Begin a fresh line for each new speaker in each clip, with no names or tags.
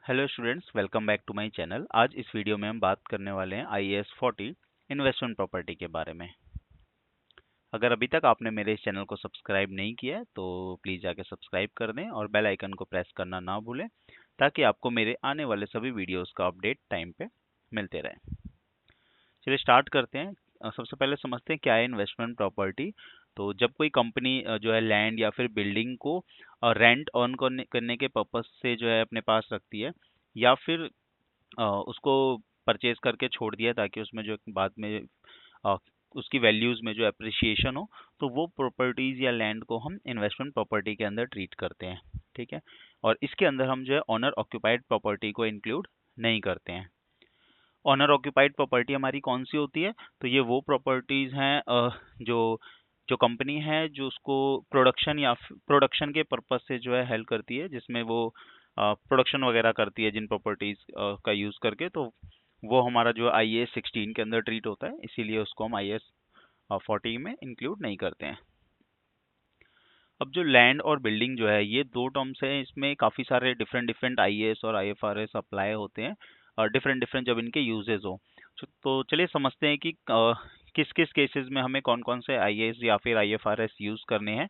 Hello students, welcome back to my channel. आज इस video में हम बात करने वाले हैं IAS 40 इन्वेस्टमेंट प्रॉपर्टी के बारे में। अगर अभी तक आपने मेरे इस चैनल को सब्सक्राइब नहीं किया है तो प्लीज़ जाके सब्सक्राइब कर दें और बेल आइकन को प्रेस करना ना भूलें ताकि आपको मेरे आने वाले सभी वीडियोस का अपडेट टाइम पे मिलते रहे। चलिए स्टार्ट करते हैं। सबसे पहले समझते हैं क्या है इन्वेस्टमेंट प्रॉपर्टी। तो जब कोई कंपनी जो है लैंड या फिर बिल्डिंग को रेंट ऑन करने के पर्पस से जो है अपने पास रखती है, या फिर उसको परचेज करके छोड़ दिया ताकि उसमें जो बाद में अ, उसकी वैल्यूज में जो अप्रिसिएशन हो, तो वो प्रॉपर्टीज या लैंड को हम इन्वेस्टमेंट प्रॉपर्टी के अंदर ट्रीट करते हैं। ठीक है। और इसके अंदर हम जो है ऑनर ऑक्यूपाइड प्रॉपर्टी को इंक्लूड नहीं करते हैं। ऑनर ऑक्यूपाइड प्रॉपर्टी हमारी कौन सी होती है? तो ये वो प्रॉपर्टीज हैं जो जो कंपनी है जो उसको प्रोडक्शन या प्रोडक्शन के पर्पज से जो है हेल्प करती है, जिसमें वो प्रोडक्शन वगैरह करती है जिन प्रॉपर्टीज का यूज करके, तो वो हमारा जो IAS 16 के अंदर ट्रीट होता है, इसीलिए उसको हम IAS 40 में इंक्लूड नहीं करते हैं। अब जो लैंड और बिल्डिंग जो है, ये दो टर्म्स हैं, इसमें काफ़ी सारे डिफरेंट डिफरेंट IAS और IFRS अप्लाई होते हैं और डिफरेंट डिफरेंट जब इनके यूजेस हो। तो चलिए समझते हैं कि किस किस केसेस में हमें कौन कौन से IAS या फिर IFRS यूज़ करने हैं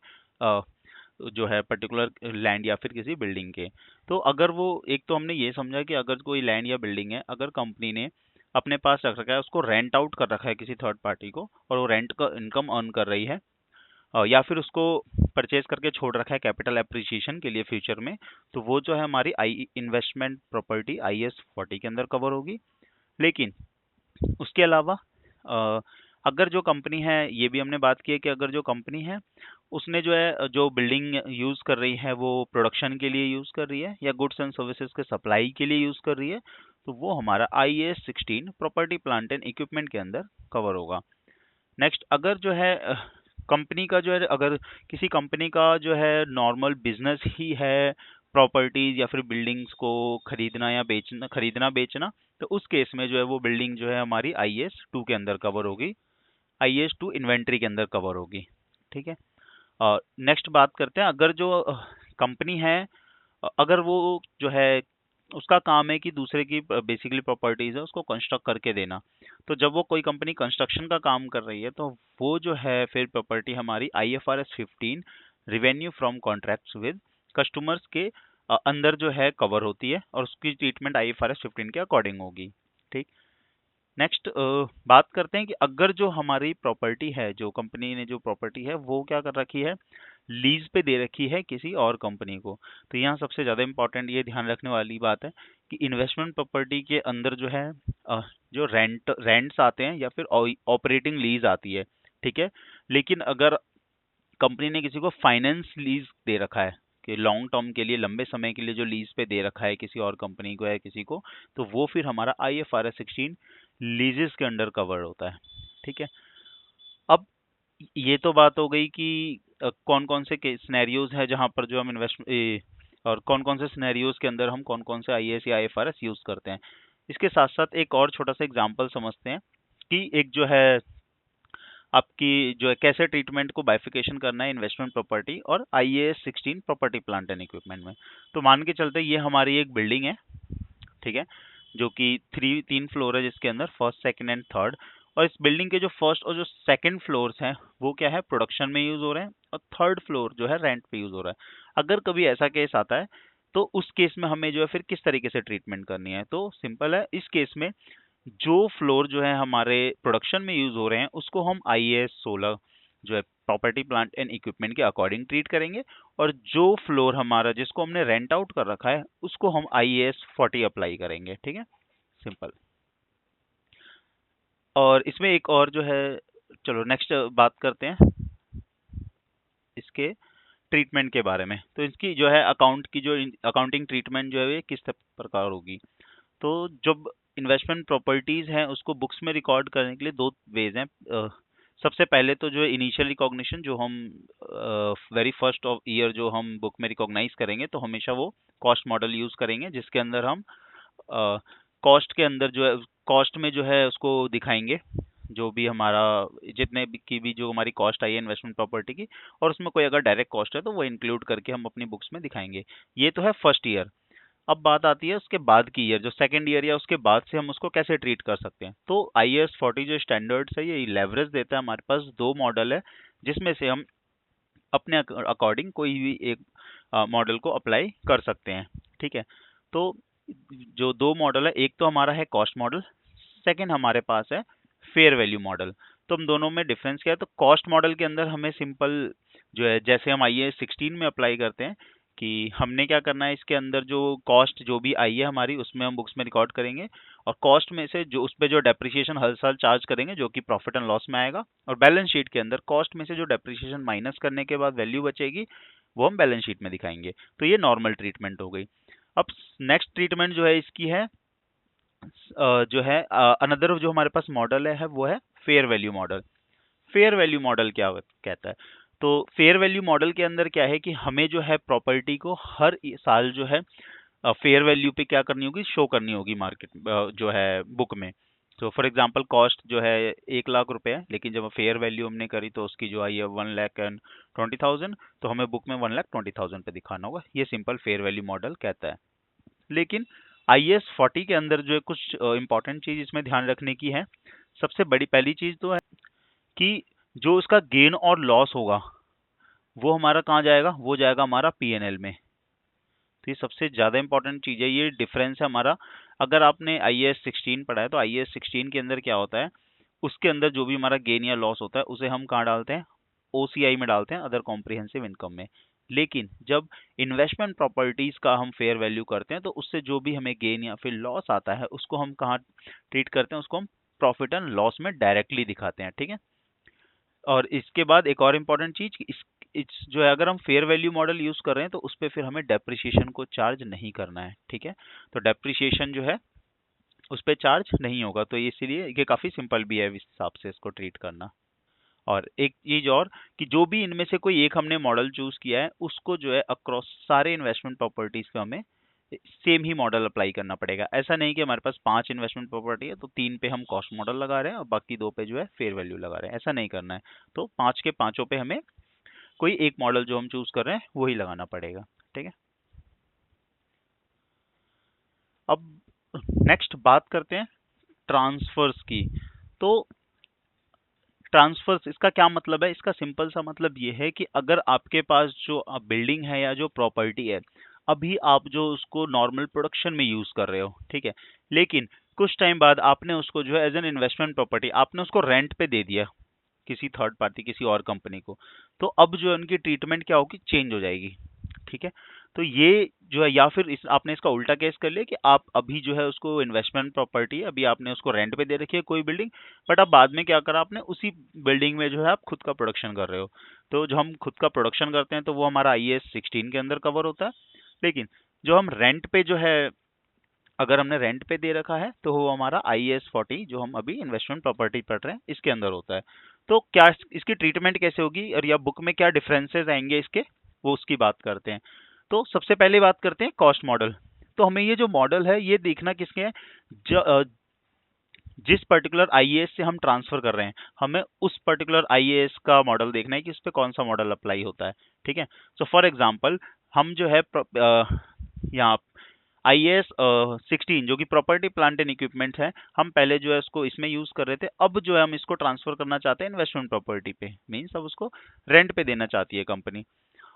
जो है पर्टिकुलर लैंड या फिर किसी बिल्डिंग के। तो अगर वो, एक तो हमने ये समझा कि अगर कोई लैंड या बिल्डिंग है, अगर कंपनी ने अपने पास रख रखा है, उसको रेंट आउट कर रखा है किसी थर्ड पार्टी को, और वो रेंट का इनकम अर्न कर रही है, या फिर उसको परचेज करके छोड़ रखा है कैपिटल एप्रिसिएशन के लिए फ्यूचर में, तो वो जो है हमारी आई इन्वेस्टमेंट प्रॉपर्टी IAS 40 के अंदर कवर होगी। लेकिन उसके अलावा अगर जो कंपनी है, ये भी हमने बात की है कि अगर जो कंपनी है उसने जो है जो बिल्डिंग यूज कर रही है वो प्रोडक्शन के लिए यूज कर रही है या गुड्स एंड सर्विसेज के सप्लाई के लिए यूज कर रही है, तो वो हमारा IAS 16 property plant and equipment के अंदर कवर होगा। नेक्स्ट, अगर जो है कंपनी का जो है, अगर किसी कंपनी का जो है नॉर्मल बिजनेस ही है प्रॉपर्टीज या फिर बिल्डिंग्स को खरीदना या बेचना, खरीदना बेचना, तो उस केस में जो है वो बिल्डिंग जो है हमारी IAS 2 के अंदर कवर होगी, IAS 2 इन्वेंट्री के अंदर कवर होगी। ठीक है। नेक्स्ट बात करते हैं, अगर जो कंपनी है, अगर वो जो है उसका काम है कि दूसरे की बेसिकली प्रॉपर्टीज है उसको कंस्ट्रक्ट करके देना, तो जब वो कोई कंपनी कंस्ट्रक्शन का काम कर रही है तो वो जो है फिर प्रॉपर्टी हमारी IFRS 15 revenue from contracts with customers के अंदर जो है कवर होती है, और उसकी ट्रीटमेंट IFRS 15 के अकॉर्डिंग होगी। ठीक। नेक्स्ट बात करते हैं कि अगर जो हमारी प्रॉपर्टी है, जो कंपनी ने जो प्रॉपर्टी है वो क्या कर रखी है, लीज पे दे रखी है किसी और कंपनी को, तो यहाँ सबसे ज़्यादा इंपॉर्टेंट ये ध्यान रखने वाली बात है कि इन्वेस्टमेंट प्रॉपर्टी के अंदर जो है जो रेंट्स आते हैं या फिर ऑपरेटिंग लीज आती है। ठीक है। लेकिन अगर कंपनी ने किसी को फाइनेंस लीज दे रखा है कि लॉन्ग टर्म के लिए, लंबे समय के लिए जो लीज पे दे रखा है किसी और कंपनी को या किसी को, तो वो फिर हमारा IFRS 16 लीजेस के अंडर कवर होता है। ठीक है। अब ये तो बात हो गई कि कौन कौन से सिनेरियोज है जहां पर जो हम और कौन कौन से सिनेरियोज के अंदर हम कौन कौन से IAS या IFRS यूज करते हैं। इसके साथ साथ एक और छोटा सा एग्जांपल समझते हैं कि एक जो है आपकी जो है कैसे ट्रीटमेंट को बाइफिकेशन करना है इन्वेस्टमेंट प्रॉपर्टी और IAS 16 property plant and equipment में। तो मान के चलते ये हमारी एक बिल्डिंग है, ठीक है, जो कि तीन फ्लोर है, जिसके अंदर फर्स्ट, सेकंड एंड थर्ड, और इस बिल्डिंग के जो फर्स्ट और जो सेकंड फ्लोर्स हैं वो क्या है, प्रोडक्शन में यूज हो रहे हैं, और थर्ड फ्लोर जो है रेंट पे यूज हो रहा है। अगर कभी ऐसा केस आता है तो उस केस में हमें जो है फिर किस तरीके से ट्रीटमेंट करनी है, तो सिंपल है, इस केस में जो फ्लोर जो है हमारे प्रोडक्शन में यूज हो रहे हैं उसको हम IAS 16 जो है प्रॉपर्टी प्लांट एंड इक्विपमेंट के अकॉर्डिंग ट्रीट करेंगे, और जो फ्लोर हमारा जिसको हमने रेंट आउट कर रखा है उसको हम IAS 40 अप्लाई करेंगे। ठीक है, सिंपल। और इसमें एक और जो है, चलो नेक्स्ट बात करते हैं इसके ट्रीटमेंट के बारे में। तो इसकी जो है अकाउंट की जो अकाउंटिंग ट्रीटमेंट जो है ये किस प्रकार होगी। तो जब इन्वेस्टमेंट प्रॉपर्टीज हैं उसको बुक्स में रिकॉर्ड करने के लिए दो वेज हैं। सबसे पहले तो जो इनिशियल रिकॉग्निशन, जो हम वेरी फर्स्ट ऑफ ईयर जो हम बुक में रिकॉग्नाइज करेंगे, तो हमेशा वो कॉस्ट मॉडल यूज करेंगे, जिसके अंदर हम कॉस्ट के अंदर जो है, कॉस्ट में जो है उसको दिखाएंगे जो भी हमारा, जितने की भी जो हमारी कॉस्ट आई है इन्वेस्टमेंट प्रॉपर्टी की, और उसमें कोई अगर डायरेक्ट कॉस्ट है तो वो इंक्लूड करके हम अपनी बुक्स में दिखाएंगे। ये तो है फर्स्ट ईयर। अब बात आती है उसके बाद की ईयर, जो सेकंड ईयर या उसके बाद से हम उसको कैसे ट्रीट कर सकते हैं। तो IAS 40 जो स्टैंडर्ड्स है ये लेवरेज देता है। हमारे पास दो मॉडल है जिसमें से हम अपने अकॉर्डिंग कोई भी एक मॉडल को अप्लाई कर सकते हैं। ठीक है, तो जो दो मॉडल है, एक तो हमारा है कॉस्ट मॉडल, सेकंड हमारे पास है फेयर वैल्यू मॉडल। तो हम दोनों में डिफरेंस क्या है, तो कॉस्ट मॉडल के अंदर हमें सिंपल जो है, जैसे हम IAS 16 में अप्लाई करते हैं कि हमने क्या करना है, इसके अंदर जो कॉस्ट जो भी आई है हमारी उसमें हम बुक्स में रिकॉर्ड करेंगे, और कॉस्ट में से जो उस पे जो डेप्रिसिएशन हर साल चार्ज करेंगे जो कि प्रॉफिट एंड लॉस में आएगा, और बैलेंस शीट के अंदर कॉस्ट में से जो डेप्रिसिएशन माइनस करने के बाद वैल्यू बचेगी वो हम बैलेंस शीट में दिखाएंगे। तो ये नॉर्मल ट्रीटमेंट हो गई। अब नेक्स्ट ट्रीटमेंट जो है इसकी है जो है अनदर जो हमारे पास मॉडल है वो है fair value model. Fair value model क्या कहता है, तो फेयर वैल्यू मॉडल के अंदर क्या है कि हमें जो है प्रॉपर्टी को हर साल जो है फेयर वैल्यू पे क्या करनी होगी, शो करनी होगी मार्केट जो है बुक में। तो फॉर एग्जांपल कॉस्ट जो है 1 लाख रुपए है, लेकिन जब फेयर वैल्यू हमने करी तो उसकी जो आई है 1,20,000, तो हमें बुक में 1,20,000 पे दिखाना होगा। ये सिंपल फेयर वैल्यू मॉडल कहता है। लेकिन IAS 40 के अंदर जो है कुछ इंपॉर्टेंट चीज इसमें ध्यान रखने की है। सबसे बड़ी पहली चीज तो है कि जो उसका गेन और लॉस होगा वो हमारा कहाँ जाएगा, वो जाएगा हमारा P&L में। तो ये सबसे ज्यादा इंपॉर्टेंट चीज है, ये डिफरेंस है हमारा। अगर आपने IAS 16 पढ़ा है तो IAS 16 के अंदर क्या होता है, उसके अंदर जो भी हमारा गेन या लॉस होता है उसे हम कहाँ डालते हैं, OCI में डालते हैं, अदर कॉम्प्रिहेंसिव इनकम में। लेकिन जब इन्वेस्टमेंट प्रॉपर्टीज का हम फेयर वैल्यू करते हैं तो उससे जो भी हमें गेन या फिर लॉस आता है उसको हम कहाँ ट्रीट करते हैं, उसको हम प्रॉफिट एंड लॉस में डायरेक्टली दिखाते हैं। ठीक है, और इसके बाद एक और इम्पॉर्टेंट चीज कि इस जो है अगर हम फेयर वैल्यू मॉडल यूज कर रहे हैं तो उस पर फिर हमें डेप्रिसिएशन को चार्ज नहीं करना है। ठीक है, तो डेप्रिसिएशन जो है उस पर चार्ज नहीं होगा, तो इसीलिए ये काफी सिंपल भी है इस हिसाब से इसको ट्रीट करना। और एक चीज और कि जो भी इनमें से कोई एक हमने मॉडल चूज किया है उसको जो है अक्रॉस सारे इन्वेस्टमेंट प्रॉपर्टीज पे हमें सेम ही मॉडल अप्लाई करना पड़ेगा। ऐसा नहीं कि हमारे पास 5 इन्वेस्टमेंट प्रॉपर्टी है तो 3 पे हम कॉस्ट मॉडल लगा रहे हैं और बाकी 2 पे जो है फेयर वैल्यू लगा रहे हैं, ऐसा नहीं करना है। तो 5 के पांचों पे हमें कोई एक मॉडल जो हम चूज कर रहे हैं वही लगाना पड़ेगा। ठीक है, अब नेक्स्ट बात करते हैं ट्रांसफर्स की। तो ट्रांसफर्स इसका क्या मतलब है, इसका सिंपल सा मतलब ये है कि अगर आपके पास जो बिल्डिंग है या जो प्रॉपर्टी है अभी आप जो उसको नॉर्मल प्रोडक्शन में यूज कर रहे हो, ठीक है, लेकिन कुछ टाइम बाद आपने उसको जो है एज एन इन्वेस्टमेंट प्रॉपर्टी आपने उसको रेंट पे दे दिया किसी थर्ड पार्टी, किसी और कंपनी को, तो अब जो है उनकी ट्रीटमेंट क्या होगी, चेंज हो जाएगी। ठीक है, तो ये जो है या फिर आपने इसका उल्टा केस कर लिया कि आप अभी जो है उसको इन्वेस्टमेंट प्रॉपर्टी है, अभी आपने उसको रेंट पे दे रखी है कोई बिल्डिंग, बट अब बाद में क्या करा आपने उसी बिल्डिंग में जो है आप खुद का प्रोडक्शन कर रहे हो। तो जो हम खुद का प्रोडक्शन करते हैं तो वो हमारा IAS 16 के अंदर कवर होता है, लेकिन जो हम रेंट पे जो है अगर हमने रेंट पे दे रखा है तो वो हमारा IAS 40 जो हम अभी इन्वेस्टमेंट प्रॉपर्टी पढ़ रहे हैं इसके अंदर होता है। तो क्या इसकी ट्रीटमेंट कैसे होगी और या बुक में क्या डिफरेंसेस आएंगे इसके, वो उसकी बात करते हैं। तो सबसे पहले बात करते हैं कॉस्ट मॉडल। तो हमें ये जो मॉडल है ये देखना किसके है, जिस पर्टिकुलर IAS से हम ट्रांसफर कर रहे हैं हमें उस पर्टिकुलर IAS का मॉडल देखना है कि उस पर कौन सा मॉडल अप्लाई होता है। ठीक है, सो फॉर एग्जाम्पल हम जो है यहाँ IAS 16 जो कि प्रॉपर्टी प्लांट एंड इक्विपमेंट है, हम पहले जो है उसको इसमें यूज कर रहे थे, अब जो है हम इसको ट्रांसफर करना चाहते हैं इन्वेस्टमेंट प्रॉपर्टी पे, मींस अब उसको रेंट पे देना चाहती है कंपनी।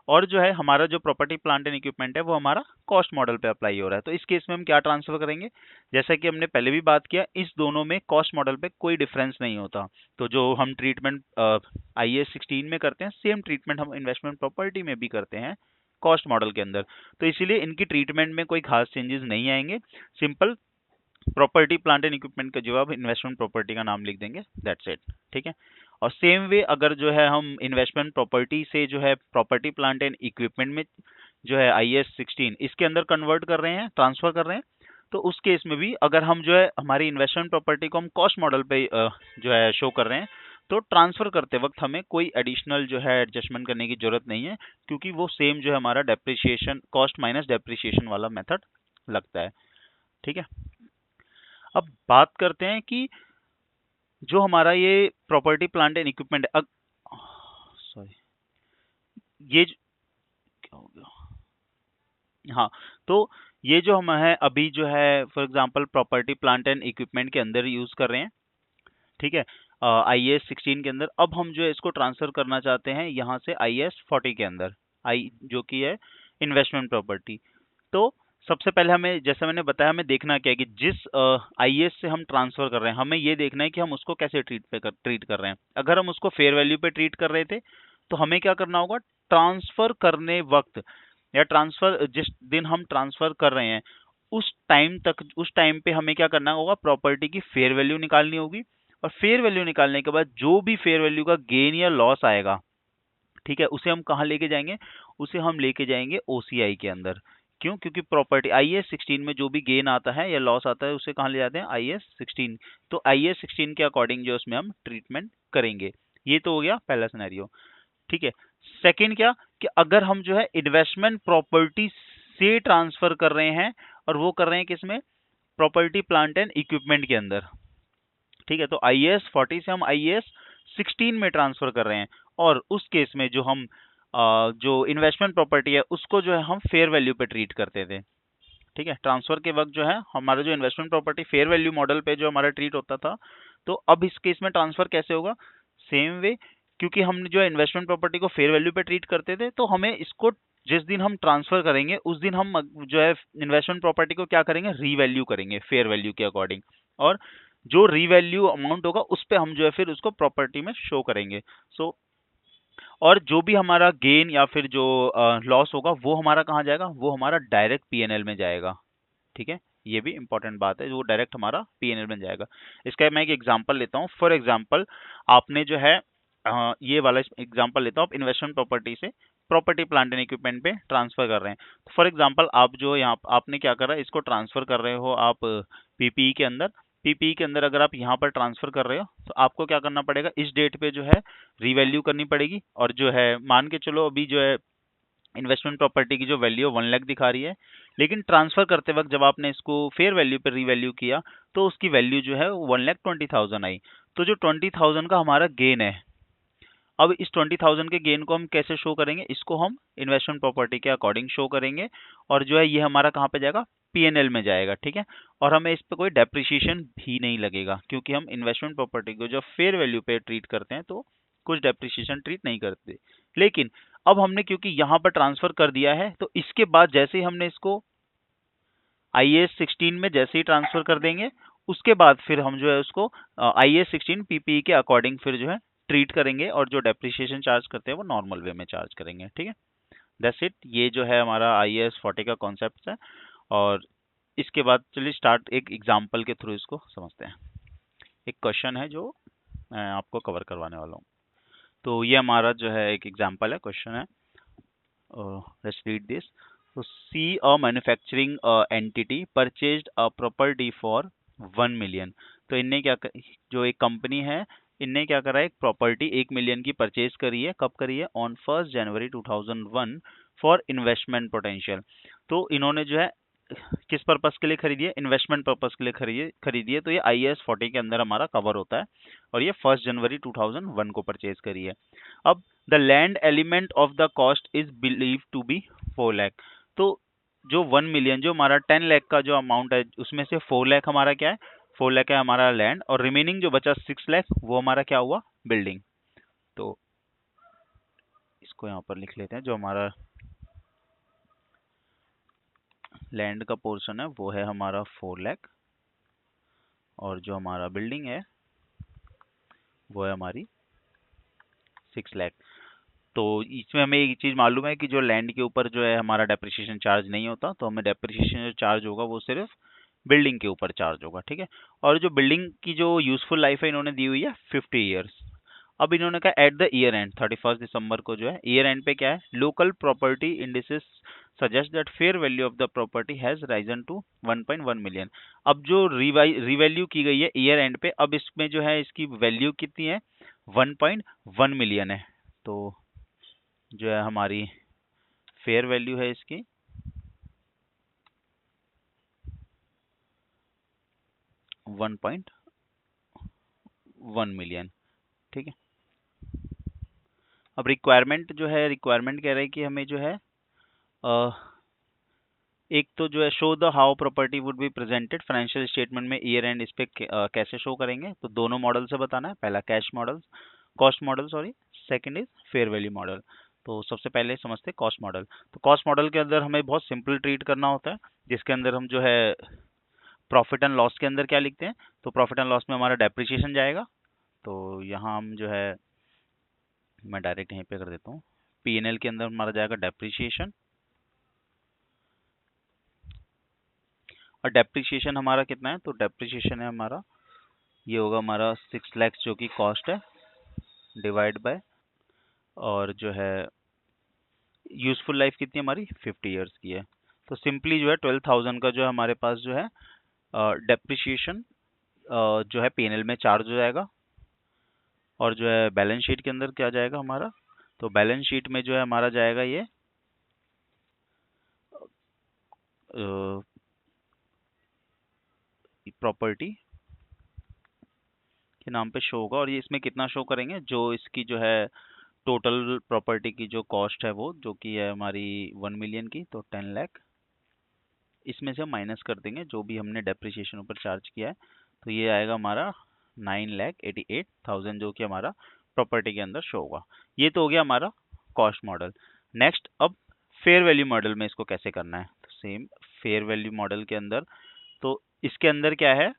और जो है हमारा जो प्रॉपर्टी प्लांट एंड इक्विपमेंट है वो हमारा कॉस्ट मॉडल पे अप्लाई हो रहा है। तो इस केस में हम क्या ट्रांसफर करेंगे, जैसा कि हमने पहले भी बात किया इस दोनों में कॉस्ट मॉडल पे कोई डिफरेंस नहीं होता। तो जो हम ट्रीटमेंट IAS 16 में करते हैं सेम ट्रीटमेंट हम इन्वेस्टमेंट प्रॉपर्टी में भी करते हैं कॉस्ट मॉडल के अंदर। तो इसीलिए इनकी ट्रीटमेंट में कोई खास चेंजेस नहीं आएंगे, simple property plant and equipment का जवाब इन्वेस्टमेंट प्रॉपर्टी का नाम लिख देंगे, दैट्स इट। ठीक है, और सेम वे अगर जो है हम इन्वेस्टमेंट प्रॉपर्टी से जो है प्रॉपर्टी प्लांट एंड इक्विपमेंट में जो है IAS 16 इसके अंदर कन्वर्ट कर रहे हैं, ट्रांसफर कर रहे हैं, तो उस केस में भी अगर हम जो है हमारी इन्वेस्टमेंट प्रॉपर्टी को हम कॉस्ट मॉडल पे जो है शो कर रहे हैं तो ट्रांसफर करते वक्त हमें कोई एडिशनल जो है एडजस्टमेंट करने की जरूरत नहीं है, क्योंकि वो सेम जो है हमारा डेप्रिसिएशन कॉस्ट माइनस डेप्रिसिएशन वाला मेथड लगता है। ठीक है, अब बात करते हैं कि जो हमारा ये प्रॉपर्टी प्लांट एंड इक्विपमेंट है, सॉरी क्या हो गया, हाँ, तो ये जो हम है अभी जो है for example property plant and equipment के अंदर यूज कर रहे हैं, ठीक है, IAS 16 के अंदर। अब हम जो है इसको ट्रांसफर करना चाहते हैं यहाँ से IAS 40 के अंदर, आई जो कि है इन्वेस्टमेंट प्रॉपर्टी। तो सबसे पहले हमें, जैसे मैंने बताया, हमें देखना क्या है कि जिस IAS से हम ट्रांसफर कर रहे हैं, हमें ये देखना है कि हम उसको कैसे ट्रीट कर रहे हैं। अगर हम उसको फेयर वैल्यू पे ट्रीट कर रहे थे तो हमें क्या करना होगा, ट्रांसफर करने वक्त या ट्रांसफर जिस दिन हम ट्रांसफर कर रहे हैं उस टाइम पे हमें क्या करना होगा, प्रॉपर्टी की फेयर वैल्यू निकालनी होगी। और फेयर वैल्यू निकालने के बाद जो भी फेयर वैल्यू का गेन या लॉस आएगा, ठीक है, उसे हम कहाँ लेके जाएंगे, उसे हम लेके जाएंगे OCI के अंदर। क्यों? क्योंकि प्रॉपर्टी IAS 16 में जो भी गेन आता है या लॉस आता है उसे कहाँ ले जाते हैं, IAS 16। तो IAS 16 के अकॉर्डिंग जो उसमें हम ट्रीटमेंट करेंगे। ये तो हो गया पहला सिनेरियो, ठीक है। सेकंड क्या, कि अगर हम जो है इन्वेस्टमेंट प्रॉपर्टी से ट्रांसफर कर रहे हैं, और वो कर रहे हैं किसमें, प्रॉपर्टी प्लांट एंड इक्विपमेंट के अंदर, ठीक है। तो IAS 40 से हम IAS 16 में ट्रांसफर कर रहे हैं, और उस केस में जो हम जो इन्वेस्टमेंट प्रॉपर्टी है उसको जो है हम फेयर वैल्यू पे ट्रीट करते थे, ठीक है। ट्रांसफर के वक्त जो है हमारा जो investment property fair value model पे जो हमारा ट्रीट होता था, तो अब इस केस में ट्रांसफर कैसे होगा, सेम वे। क्योंकि हम जो इन्वेस्टमेंट प्रॉपर्टी को फेयर वैल्यू पे ट्रीट करते थे, तो हमें इसको जिस दिन हम ट्रांसफर करेंगे उस दिन हम जो है इन्वेस्टमेंट प्रॉपर्टी को क्या करेंगे, रीवैल्यू करेंगे फेयर वैल्यू के अकॉर्डिंग। और जो रीवैल्यू अमाउंट होगा उस पे हम जो है फिर उसको प्रॉपर्टी में शो करेंगे। सो और जो भी हमारा गेन या फिर जो लॉस होगा वो हमारा कहाँ जाएगा, वो हमारा डायरेक्ट PNL में जाएगा, ठीक है। ये भी इंपॉर्टेंट बात है, वो डायरेक्ट हमारा PNL में जाएगा। इसका मैं एक एग्जांपल लेता हूँ। फॉर एग्जांपल आपने जो है ये वाला एग्जांपल लेता हूँ, आप इन्वेस्टमेंट प्रॉपर्टी से प्रॉपर्टी प्लांट एंड इक्विपमेंट पे ट्रांसफर कर रहे हैं। तो फॉर एग्जांपल आप जो यहाँ आपने क्या करा, इसको ट्रांसफर कर रहे हो आप PPE के अंदर। PPE के अंदर अगर आप यहाँ पर ट्रांसफर कर रहे हो तो आपको क्या करना पड़ेगा, इस डेट पे जो है रीवैल्यू करनी पड़ेगी। और जो है मान के चलो अभी जो है इन्वेस्टमेंट प्रॉपर्टी की जो वैल्यू 1 लाख दिखा रही है, लेकिन ट्रांसफर करते वक्त जब आपने इसको फेयर वैल्यू पर रीवैल्यू किया तो उसकी वैल्यू जो है 1,20,000 आई। तो जो 20,000 का हमारा गेन है, अब इस 20,000 के गेन को हम कैसे शो करेंगे, इसको हम इन्वेस्टमेंट प्रॉपर्टी के अकॉर्डिंग शो करेंगे। और जो है ये हमारा कहाँ पे जाएगा, PNL में जाएगा, ठीक है। और हमें इस पे कोई डेप्रिसिएशन भी नहीं लगेगा, क्योंकि हम इन्वेस्टमेंट प्रॉपर्टी को जब फेयर वैल्यू पे ट्रीट करते हैं तो कुछ डेप्रिसिएशन ट्रीट नहीं करते। लेकिन अब हमने क्योंकि यहाँ पर ट्रांसफर कर दिया है, तो इसके बाद जैसे ही हमने इसको IAS 16 में जैसे ही ट्रांसफर कर देंगे, उसके बाद फिर हम जो है उसको IAS 16 PPE के अकॉर्डिंग फिर जो है ट्रीट करेंगे, और जो डेप्रिसिएशन चार्ज करते हैं वो नॉर्मल वे में चार्ज करेंगे, ठीक है। दैट्स इट, ये जो है हमारा IAS 40 का कॉन्सेप्ट है। और इसके बाद चलिए स्टार्ट एक एग्जांपल के थ्रू इसको समझते हैं। एक क्वेश्चन है जो मैं आपको कवर करवाने वाला हूँ। तो ये हमारा जो है एक एग्जांपल है, क्वेश्चन है, let's read this. So see a manufacturing entity purchased a property for 1 million। तो इनने जो एक कंपनी है, इनने क्या करा है, एक प्रॉपर्टी 1 मिलियन की परचेज करी है। कब करी है, on 1 January 2001 for investment potential. तो इन्होंने जो है किस पर्पस के लिए खरीदी है, इन्वेस्टमेंट पर्पस के लिए खरीदी है। तो ये IAS 40 के अंदर हमारा कवर होता है, और ये 1 जनवरी 2001 को परचेज करी है। अब the land element of the cost is believe to be 4 lakh. तो जो 1 मिलियन, जो हमारा 10 लाख का जो अमाउंट है, उसमें से 4 लाख हमारा क्या है, 4 लाख है हमारा लैंड, और रिमेनिंग जो बचा 6 लाख वो हमारा क्या हुआ, बिल्डिंग। तो इसको यहाँ पर लिख लेते हैं, जो हमारा लैंड का पोर्शन है वो है हमारा 4 लाख, और जो हमारा बिल्डिंग है वो है हमारी 6 लाख। तो इसमें हमें एक चीज मालूम है कि जो लैंड के ऊपर जो है हमारा डेप्रिसिएशन चार्ज नहीं होता, तो हमें डेप्रिसिएशन जो चार्ज होगा वो सिर्फ बिल्डिंग के ऊपर चार्ज होगा, ठीक है। और जो बिल्डिंग की जो यूजफुल लाइफ है इन्होंने दी हुई है 50 ईयर्स। अब इन्होंने कहा एट द ईयर एंड 31 दिसंबर को जो है ईयर एंड पे क्या है, local property indices suggest that fair value of the property has risen to 1.1 million. अब जो रिवैल्यू की गई है ईयर एंड पे, अब इसमें जो है इसकी वैल्यू कितनी है, 1.1 मिलियन है। तो जो है हमारी फेयर वैल्यू है इसकी 1.1 मिलियन, ठीक है। अब रिक्वायरमेंट जो है, रिक्वायरमेंट कह रहे हैं कि हमें जो है एक तो जो है show the how property would be presented financial statement में ईयर एंड, इस पे कैसे शो करेंगे, तो दोनों मॉडल से बताना है। पहला cash model, cost model sorry, second is fair value model. तो सबसे पहले समझते हैं कॉस्ट मॉडल। तो कॉस्ट मॉडल के अंदर हमें बहुत सिंपल ट्रीट करना होता है, जिसके अंदर हम जो है प्रॉफिट एंड लॉस के अंदर क्या लिखते हैं, तो प्रॉफिट एंड लॉस में हमारा डेप्रिसिएशन जाएगा। तो यहाँ हम जो है, मैं डायरेक्ट यहीं पे कर देता हूँ, पीएनएल के अंदर हमारा जाएगा डेप्रिसिएशन, और डेप्रिसिएशन हमारा कितना है, तो डेप्रिसिएशन है हमारा, ये होगा हमारा 6 लाख जो कि कॉस्ट है, डिवाइड बाय, और जो है यूजफुल लाइफ कितनी है हमारी 50 इयर्स की है। तो सिंपली जो है 12,000 का जो है हमारे पास जो है डेप्रिसिएशन जो है पीएनएल में चार्ज हो जाएगा, और जो है बैलेंस शीट के अंदर क्या जाएगा हमारा, तो बैलेंस शीट में जो है हमारा जाएगा ये प्रॉपर्टी के नाम पे शो होगा। और ये इसमें कितना शो करेंगे, जो इसकी जो है टोटल प्रॉपर्टी की जो कॉस्ट है वो जो कि है हमारी 1 मिलियन की, तो 10 लाख, इसमें से हम माइनस कर देंगे जो भी हमने डेप्रिसिएशन ऊपर चार्ज किया है, तो ये आएगा हमारा 9,88,000 जो कि हमारा प्रॉपर्टी के अंदर शो होगा। ये तो हो गया हमारा कॉस्ट मॉडल। नेक्स्ट अब फेयर वैल्यू मॉडल में इसको कैसे करना है, तो सेम फेयर वैल्यू मॉडल के अंदर, तो इसके अंदर क्या है,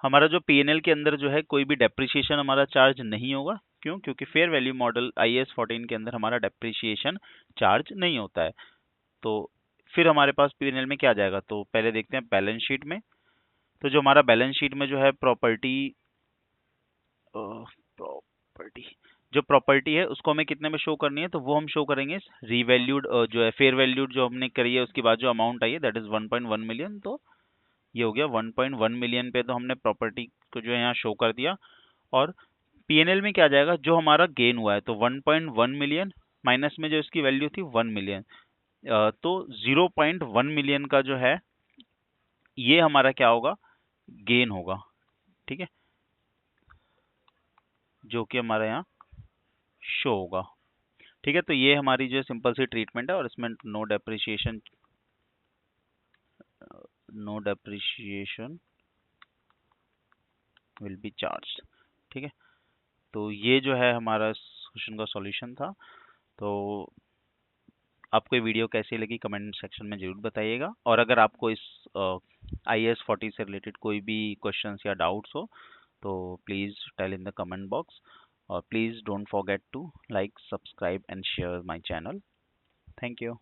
हमारा जो पीएनएल के अंदर जो है कोई भी डेप्रिसिएशन हमारा चार्ज नहीं होगा। क्यों? क्योंकि फेयर वैल्यू मॉडल आईएएस 14 के अंदर हमारा डेप्रिसिएशन चार्ज नहीं होता है। तो फिर हमारे पास पीएनएल में क्या जाएगा, तो पहले देखते हैं बैलेंस शीट में। तो जो हमारा बैलेंस शीट में जो है प्रॉपर्टी जो प्रॉपर्टी है उसको हमें कितने में शो करनी है, तो वो हम शो करेंगे रीवैल्यूड, जो है फेयर वैल्यूड जो हमने करी है उसके बाद जो अमाउंट आई है दैट इज 1.1 मिलियन। तो ये हो गया 1.1 मिलियन पे, तो हमने प्रॉपर्टी को जो है यहाँ शो कर दिया। और पीएनएल में क्या जाएगा, जो हमारा गेन हुआ है, तो 1.1 मिलियन माइनस में जो इसकी वैल्यू थी 1 मिलियन, तो 0.1 मिलियन का जो है ये हमारा क्या होगा, गेन होगा। ठीक है, जो कि हमारा यहाँ शो होगा। ठीक है, तो ये हमारी जो सिंपल सी ट्रीटमेंट है, और इसमें no depreciation will be charge. ठीक है, तो ये जो है हमारा क्वेश्चन का सॉल्यूशन था। तो आपको ये वीडियो कैसी लगी कमेंट सेक्शन में जरूर बताइएगा, और अगर आपको इस आईएएस 40 से रिलेटेड कोई भी क्वेश्चंस या डाउट्स हो तो please tell in the comment box, और please don't forget to like, subscribe and share my channel. Thank you.